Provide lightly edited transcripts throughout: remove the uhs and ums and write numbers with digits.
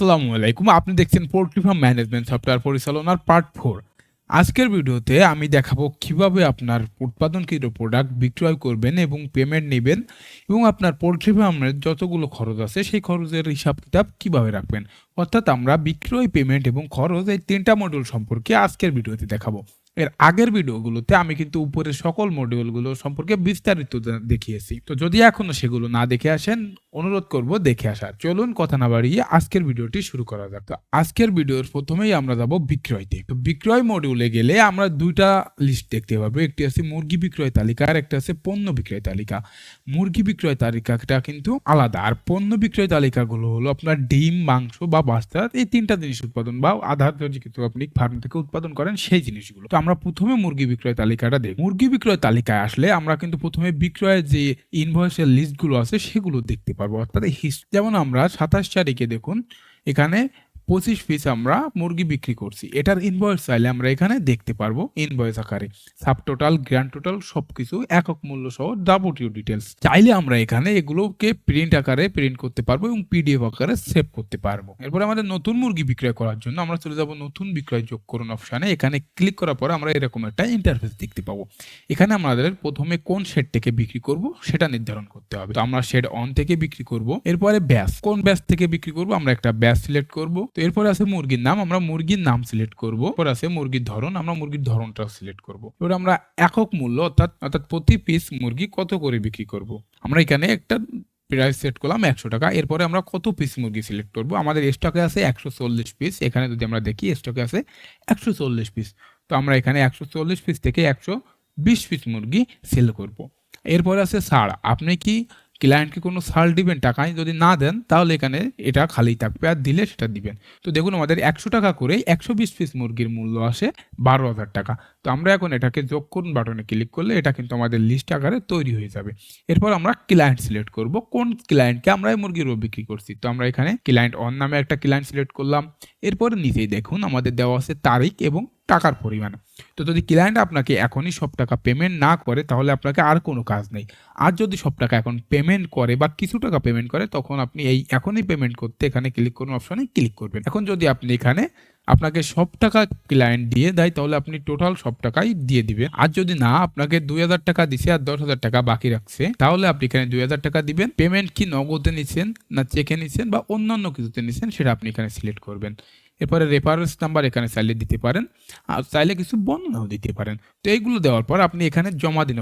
আসসালামু আলাইকুম। আপনি দেখছেন পোল্ট্রি ফার্ম ম্যানেজমেন্ট সফটওয়্যার পরিচালনার পার্ট 4। আজকের ভিডিওতে আমি দেখাবো কিভাবে আপনার উৎপাদনকৃত প্রোডাক্ট বিক্রয় করবেন এবং পেমেন্ট নেবেন এবং আপনার পোল্ট্রি ফার্মের যতগুলো খরচ আছে সেই খরচের হিসাব কিতাব কিভাবে রাখবেন। অর্থাৎ আমরা বিক্রয়, পেমেন্ট এবং খরচ এই ৩টা মডিউল সম্পর্কে আজকের ভিডিওতে দেখাবো। এর আগের ভিডিওগুলোতে আমি কিন্তু উপরের সকল মডিউলগুলো সম্পর্কে বিস্তারিত দেখিয়েছি। তো যদি এখনো সেগুলো না দেখে আসেন, অনুরোধ করব দেখে আসার। চলুন কথা না বাড়িয়ে আজকের ভিডিওটি শুরু করা যাক। তো আজকের ভিডিওর প্রথমেই আমরা যাব বিক্রয়তে। তো বিক্রয় মডিউলে গেলে আমরা দুইটা লিস্ট দেখতে পাবো, একটি আছে মুরগি বিক্রয় তালিকা আর একটা আছে পণ্য বিক্রয় তালিকা। মুরগি বিক্রয় তালিকাটা কিন্তু আলাদা, আর পণ্য বিক্রয় তালিকাগুলো হলো আপনার ডিম, মাংস বা বাচ্চা, এই ৩টা জিনিস উৎপাদন বা আধার কিন্তু আপনি ফার্ম থেকে উৎপাদন করেন সেই জিনিসগুলো। তো আমরা প্রথমে মুরগি বিক্রয় তালিকাটা দেখব। মুরগি বিক্রয় তালিকায় আসলে আমরা কিন্তু প্রথমে বিক্রয়ের যে ইনভয়েসের লিস্টগুলো আছে সেগুলো দেখতে পারবো। অর্থাৎ যেমন আমরা ২৭ তারিখে দেখুন এখানে ২৫ পিস আমরা মুরগি বিক্রি করছি, এটার ইনভয়েস চাইলে আমরা এখানে দেখতে পারবো ইনভয়েস আকারে। সাব টোটাল, গ্র্যান্ড টোটাল সবকিছু একক মূল্য সহ যাবতীয় ডিটেলস চাইলে আমরা এখানে এগুলোকে প্রিন্ট আকারে প্রিন্ট করতে পারবো এবং পিডিএফ আকারে সেভ করতে পারবো। এরপরে আমাদের নতুন মুরগি বিক্রয় করার জন্য আমরা চলে যাব নতুন বিক্রয় যোগ করুন অপশানে। এখানে ক্লিক করার পর আমরা এরকম একটা ইন্টারফেস দেখতে পাবো। এখানে আমাদের প্রথমে কোন শেড থেকে বিক্রি করব সেটা নির্ধারণ করতে হবে। তো আমরা শেড অন থেকে বিক্রি করব। এরপরে ব্যাচ, কোন ব্যাচ থেকে বিক্রি করব আমরা একটা ব্যাচ সিলেক্ট করব। তো এরপরে আছে মুরগির নাম, আমরা মুরগির নাম সিলেক্ট করব। এরপর আছে মুরগির ধরন, আমরা মুরগির ধরনটা সিলেক্ট করব। এবার আমরা একক মূল্য অর্থাৎ প্রতি পিস মুরগি কত করে বিক্রি করব, আমরা এখানে একটা প্রাইস সেট করলাম ১০০ টাকা। এরপরে আমরা কত পিস মুরগি সিলেক্ট করব, আমাদের স্টকে আছে ১৪০ পিস। এখানে যদি আমরা দেখি স্টকে আছে ১৪০ পিস। তো আমরা এখানে ১৪০ পিস থেকে ১২০ পিস মুরগি সেল করব। এরপরে আছে ছাড়, আপনি কি ক্লায়েন্টকে কোনো ছাড় দিবেন টাকায়, যদি না দেন তাহলে এখানে এটা খালি থাকবে, আর দিলে সেটা দিবেন। তো দেখুন আমাদের ১০০ টাকা করে ১২০ পিস মুরগির মূল্য আসে ১২,০০০ টাকা। তো আমরা এখন এটাকে যোগ করুন বাটনে ক্লিক করলে এটা কিন্তু আমাদের লিস্ট আকারে তৈরি হয়ে যাবে। এরপর আমরা ক্লায়েন্ট সিলেক্ট করব, কোন ক্লায়েন্টকে আমরা এই মুরগিরও বিক্রি করছি। তো আমরা এখানে ক্লায়েন্ট অন নামে একটা ক্লায়েন্ট সিলেক্ট করলাম। এরপরে নিচেই দেখুন আমাদের দেওয়া আছে তারিখ এবং টাকার পরিমাণ। তো যদি ক্লায়েন্ট আপনাকে এখনই সব টাকা পেমেন্ট না করে তাহলে আপনাকে আর কোনো কাজ নেই। আর যদি সব টাকা এখন পেমেন্ট করে বা কিছু টাকা পেমেন্ট করে তখন আপনি এই এখনই পেমেন্ট করতে এখানে ক্লিক করুন অপশনে ক্লিক করবেন। এখন যদি আপনি এখানে আপনাকে সব টাকা ক্লায়েন্ট দিয়ে দেয় তাহলে আপনি টোটাল সব টাকাই দিয়ে দিবেন। আর যদি না আপনাকে ২,০০০ টাকা দিছে আর ১০,০০০ টাকা বাকি রাখছে তাহলে আপনি এখানে ২,০০০ টাকা দিবেন। পেমেন্ট কি নগদে নিচ্ছেন না চেকে নিচ্ছেন বা অন্যান্য কিছুতে নিচ্ছেন সেটা আপনি এখানে সিলেক্ট করবেন। এরপরে রেফারেন্স নাম্বার এখানে চাইলে দিতে পারেন, আর চাইলে কিছু বর্ণনাও দিতে পারেন। তো এইগুলো দেওয়ার পর আপনি এখানে জমা দিন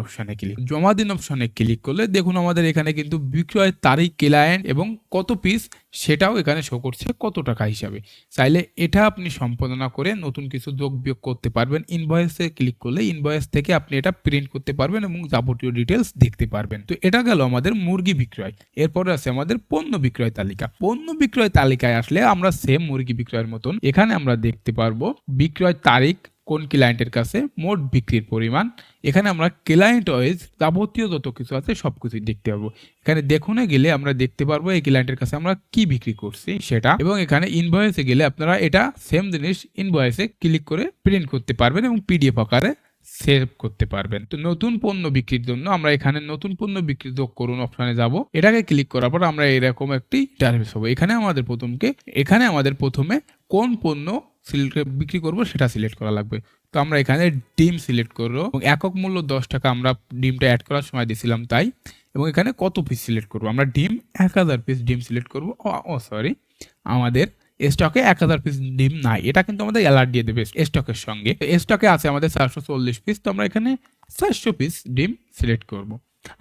অপশানে ক্লিক করলে দেখুন আমাদের এখানে কিন্তু বিক্রয়ের তারিখ, ক্লায়েন্ট এবং কত পিস সেটাও এখানে শো করছে কত টাকা হিসাবে। চাইলে এটা আপনি সম্পাদনা করে নতুন কিছু যোগ বিয়োগ করতে পারবেন। ইনভয়েসে ক্লিক করলে ইনভয়েস থেকে আপনি এটা প্রিন্ট করতে পারবেন এবং যাবতীয় ডিটেলস দেখতে পারবেন। তো এটা গেল আমাদের মুরগি বিক্রয়। এরপরে আছে আমাদের পণ্য বিক্রয় তালিকা। পণ্য বিক্রয় তালিকায় আসলে আমরা সেম মুরগি বিক্রয়ের মতন এখানে আমরা দেখতে পারবো বিক্রয় তারিখ, কোন ক্লায়েন্টের কাছে, মোট বিক্রির পরিমাণ। এখানে আমরা ক্লায়েন্ট ওয়াইজ যাবতীয় যত কিছু আছে সবকিছুই দেখতে পারবো। এখানে দেখুনে গেলে আমরা দেখতে পারবো এই ক্লায়েন্টের কাছে আমরা কি বিক্রি করছি সেটা, এবং এখানে ইনভয়েসে গেলে আপনারা এটা সেম জিনিস ইনভয়েসে ক্লিক করে প্রিন্ট করতে পারবেন এবং পিডিএফ আকারে সেভ করতে পারবেন। তো নতুন পণ্য বিক্রির জন্য আমরা এখানে নতুন পণ্য বিক্রি যোগ করুন অপশনে যাব। এটাকে ক্লিক করার পর আমরা এরকম একটি ইন্টারফেস হবে। এখানে আমাদের প্রথমে কোন পণ্য বিক্রি করব সেটা সিলেক্ট করা লাগবে। তো আমরা এখানে ডিম সিলেক্ট করবো এবং একক মূল্য ১০ টাকা আমরা ডিমটা অ্যাড করার সময় দিয়েছিলাম তাই। এবং এখানে কত পিস সিলেক্ট করবো, আমরা ডিম ১০০০ পিস ডিম সিলেক্ট করবো। আমাদের স্টকে ১০০০ পিস ডিম নাই, এটা কিন্তু আমাদের অ্যালার্ট দিয়ে দেবে স্টকের সঙ্গে। স্টকে আছে আমাদের ৪৪০ পিস, তো আমরা এখানে ৪০০ পিস ডিম সিলেক্ট করব।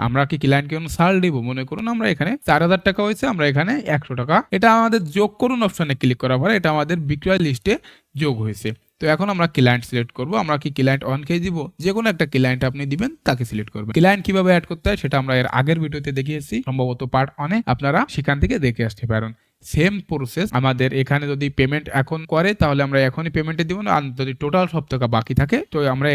আমরা কি ক্লায়েন্টকে কোনো ছাড় দিব, মনে করুন আমরা এখানে ৪,০০০ টাকা হয়েছে, আমরা এখানে ১০০ টাকা, এটা আমাদের যোগ করুন অপশনে ক্লিক করার পরে এটা আমাদের বিক্রয় লিস্টে যোগ হয়েছে। তো এখন আমরা ক্লায়েন্ট সিলেক্ট করব, আমরা কি ক্লায়েন্ট অনকে দিব, যে কোনো একটা ক্লায়েন্ট আপনি দিবেন তাকে সিলেক্ট করবেন। ক্লায়েন্ট কিভাবে অ্যাড করতে হয় সেটা আমরা এর আগের ভিডিওতে দেখিয়েছি, সম্ভবত পার্ট 1-এ, আপনারা সেখান থেকে দেখে আসতে পারেন। সেম প্রসেস আমাদের এখানে যদি পেমেন্ট এখন করে তাহলে আমরা এখনই পেমেন্টে দিব না, আর যদি টোটাল সব টাকা বাকি থাকে তো আমরা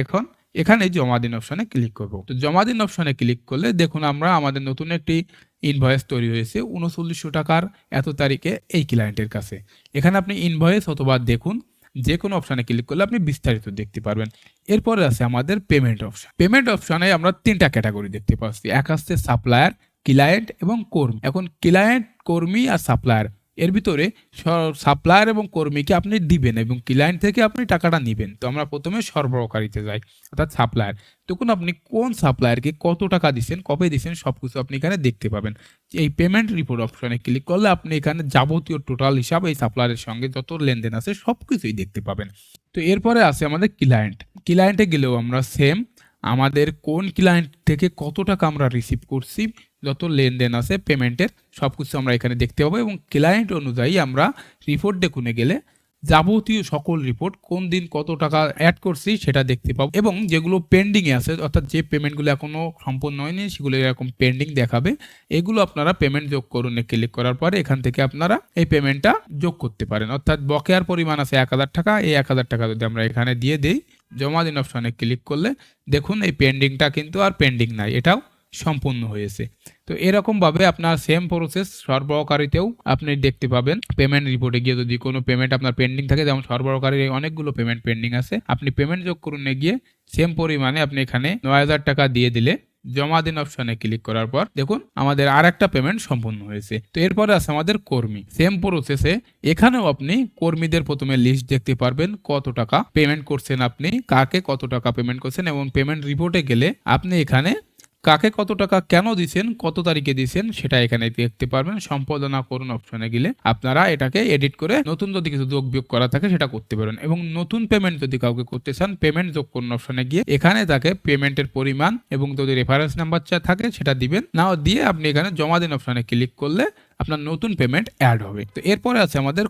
এখানে জমা দিন অপশনে ক্লিক করব। তো জমা দিন অপশনে ক্লিক করলে দেখুন আমাদের নতুন একটি ইনভয়েস তৈরি হয়েছে ৩৯০০ টাকার এত তারিখে এই ক্লায়েন্টের কাছে। এখানে আপনি ইনভয়েস অথবা দেখুন যে কোনো অপশনে ক্লিক করলে আপনি বিস্তারিত দেখতে পারবেন। এরপরে আছে আমাদের পেমেন্ট অপশন। পেমেন্ট অপশনে আমরা 3টা ক্যাটাগরি দেখতে পাচ্ছি, এক আছে সাপ্লায়ার, ক্লায়েন্ট এবং কর্মী। এখন ক্লায়েন্ট, কর্মী আর সাপ্লায়ার এর ভিতরে সাপ্লায়ার এবং কর্মীকে আপনি দিবেন এবং ক্লায়েন্ট থেকে আপনি টাকাটা নিবেন। তো আমরা প্রথমে সরবরাহকারীতে যাই, অর্থাৎ সাপ্লায়ার। তখন আপনি কোন সাপ্লায়ারকে কত টাকা দিচ্ছেন, কবে দিচ্ছেন সবকিছু আপনি এখানে দেখতে পাবেন। এই পেমেন্ট রিপোর্ট অপশনে ক্লিক করলে আপনি এখানে যাবতীয় টোটাল হিসাব এই সাপ্লায়ারের সঙ্গে যত লেনদেন আছে সবকিছুই দেখতে পাবেন। তো এরপরে আছে আমাদের ক্লায়েন্টে গেলেও আমরা সেম আমাদের কোন ক্লায়েন্ট থেকে কত টাকা আমরা রিসিভ করছি, যত লেনদেন আছে পেমেন্টের সবকিছু আমরা এখানে দেখতে পাবো এবং ক্লায়েন্ট অনুযায়ী আমরা রিপোর্ট দেখুনে গেলে যাবতীয় সকল রিপোর্ট কোন দিন কত টাকা অ্যাড করছি সেটা দেখতে পাবো এবং যেগুলো পেন্ডিংয়ে আছে অর্থাৎ যে পেমেন্টগুলো এখনো সম্পূর্ণ হয়নি সেগুলো এরকম পেন্ডিং দেখাবে, এগুলো আপনারা পেমেন্ট যোগ করুন ক্লিক করার পরে এখান থেকে আপনারা এই পেমেন্টটা যোগ করতে পারেন। অর্থাৎ বকেয়ার পরিমাণ আছে 1000 টাকা, এই 1000 টাকা যদি আমরা এখানে দিয়ে দিই, জমা দিন অপশনে ক্লিক করলে দেখুন এই পেন্ডিংটা কিন্তু আর পেন্ডিং নাই, এটাও সম্পূর্ণ হয়েছে। তো এরকমভাবে আপনার সেম প্রসেস সরবরাহকারীতেও আপনি দেখতে পাবেন। পেমেন্ট রিপোর্টে গিয়ে যদি কোনো পেমেন্ট আপনার পেন্ডিং থাকে, যেমন সরবরাহকারীর অনেকগুলো পেমেন্ট পেন্ডিং আছে, আপনি পেমেন্ট যোগ করুন গিয়ে সেম পরিমাণে আপনি এখানে 9000 টাকা দিয়ে দিলে জমা দিন অপশনে ক্লিক করার পর দেখুন আমাদের আর একটা পেমেন্ট সম্পূর্ণ হয়েছে। তো এরপরে আছে আমাদের কর্মী, সেম প্রসেসে এখানেও আপনি কর্মীদের প্রথমে লিস্ট দেখতে পারবেন, কত টাকা পেমেন্ট করছেন আপনি, কাকে কত টাকা পেমেন্ট করছেন এবং পেমেন্ট রিপোর্টে গেলে আপনি এখানে কাকে কত টাকা কেন দিছেন, কত তারিখে দিছেন সেটা এখানে দেখতে পারবেন। সম্পাদনা করুন অপশনে গেলে আপনারা এটাকে এডিট করে নতুন যদি কিছু যোগ বিয়োগ করা থাকে সেটা করতে পারেন এবং নতুন পেমেন্ট যদি কাউকে করতে চান পেমেন্ট যোগ করুন অপশনে গিয়ে এখানে তাকে পেমেন্টের পরিমাণ এবং যদি রেফারেন্স নাম্বার থাকে সেটা দিবেন, নাও দিয়ে আপনি এখানে জমা দিন অপশনে ক্লিক করলে আপনার নতুন পেমেন্ট অ্যাড হবে। তো এরপরে আছে আমাদের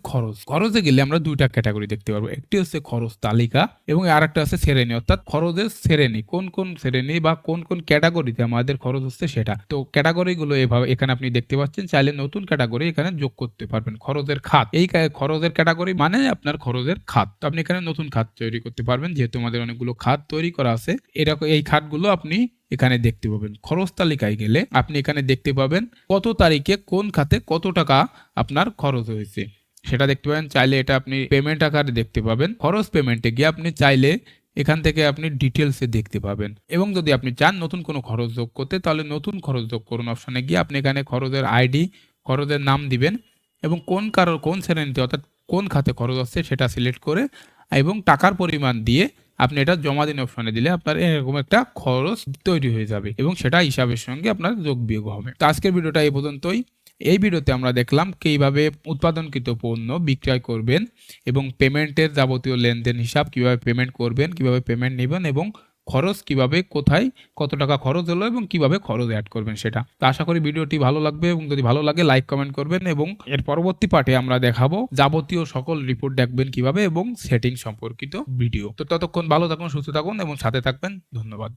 খরচে গেলে আমরা দুইটা ক্যাটাগরি দেখতে পারবো, একটি হচ্ছে খরচ তালিকা এবং আরেকটা আছে শ্রেণী, অর্থাৎ খরচের শ্রেণী, কোন কোন শ্রেণী বা কোন কোন ক্যাটাগরিতে আমাদের খরচ হচ্ছে সেটা। তো ক্যাটাগরিগুলো এভাবে এখানে আপনি দেখতে পাচ্ছেন, চাইলে নতুন ক্যাটাগরি এখানে যোগ করতে পারবেন। খরচের খাত, এই খরচের ক্যাটাগরি মানে আপনার খরচের খাত, তো আপনি এখানে নতুন খাত তৈরি করতে পারবেন, যেহেতু আমাদের অনেকগুলো খাত তৈরি করা আছে। এরকম এই খাতগুলো আপনি এখানে দেখতে পাবেন। খরচ তালিকায় গেলে আপনি এখানে দেখতে পাবেন কত তারিখে কোন খাতে কত টাকা আপনার খরচ হয়েছে সেটা দেখতে পাবেন। চাইলে এটা আপনি পেমেন্ট আকারে দেখতে পাবেন। খরচ পেমেন্টে গিয়ে আপনি চাইলে এখান থেকে আপনি ডিটেলসে দেখতে পাবেন এবং যদি আপনি চান নতুন কোনো খরচ যোগ করতে তাহলে নতুন খরচ যোগ করুন অপশনে গিয়ে আপনি এখানে খরচের আইডি, খরচের নাম দিবেন এবং কোন শ্রেণীতে অর্থাৎ কোন খাতে খরচ হচ্ছে সেটা সিলেক্ট করে এবং টাকার পরিমাণ দিয়ে আপনি এটা জমা দিন অপশনে দিলে আপনার এরকম একটা খরচ তৈরি হয়ে যাবে এবং সেটা হিসাবের সঙ্গে আপনার যোগ বিয়োগ হবে। তো আজকের ভিডিওটা এই পর্যন্তই। এই ভিডিওতে আমরা দেখলাম কিভাবে উৎপাদনকৃত পণ্য বিক্রয় করবেন এবং পেমেন্টের যাবতীয় লেনদেন হিসাব, কিভাবে পেমেন্ট করবেন, কিভাবে পেমেন্ট নেবেন এবং খরচ কিভাবে, কোথায় কত টাকা খরচ হলো এবং কিভাবে খরচ অ্যাড করবেন সেটা। তো আশা করি ভিডিওটি ভালো লাগবে এবং যদি ভালো লাগে লাইক কমেন্ট করবেন এবং এর পরবর্তী পার্টে আমরা দেখাবো যাবতীয় সকল রিপোর্ট দেখবেন কিভাবে এবং সেটিং সম্পর্কিত ভিডিও। তো ততক্ষণ ভালো থাকুন, সুস্থ থাকুন এবং সাথে থাকবেন। ধন্যবাদ।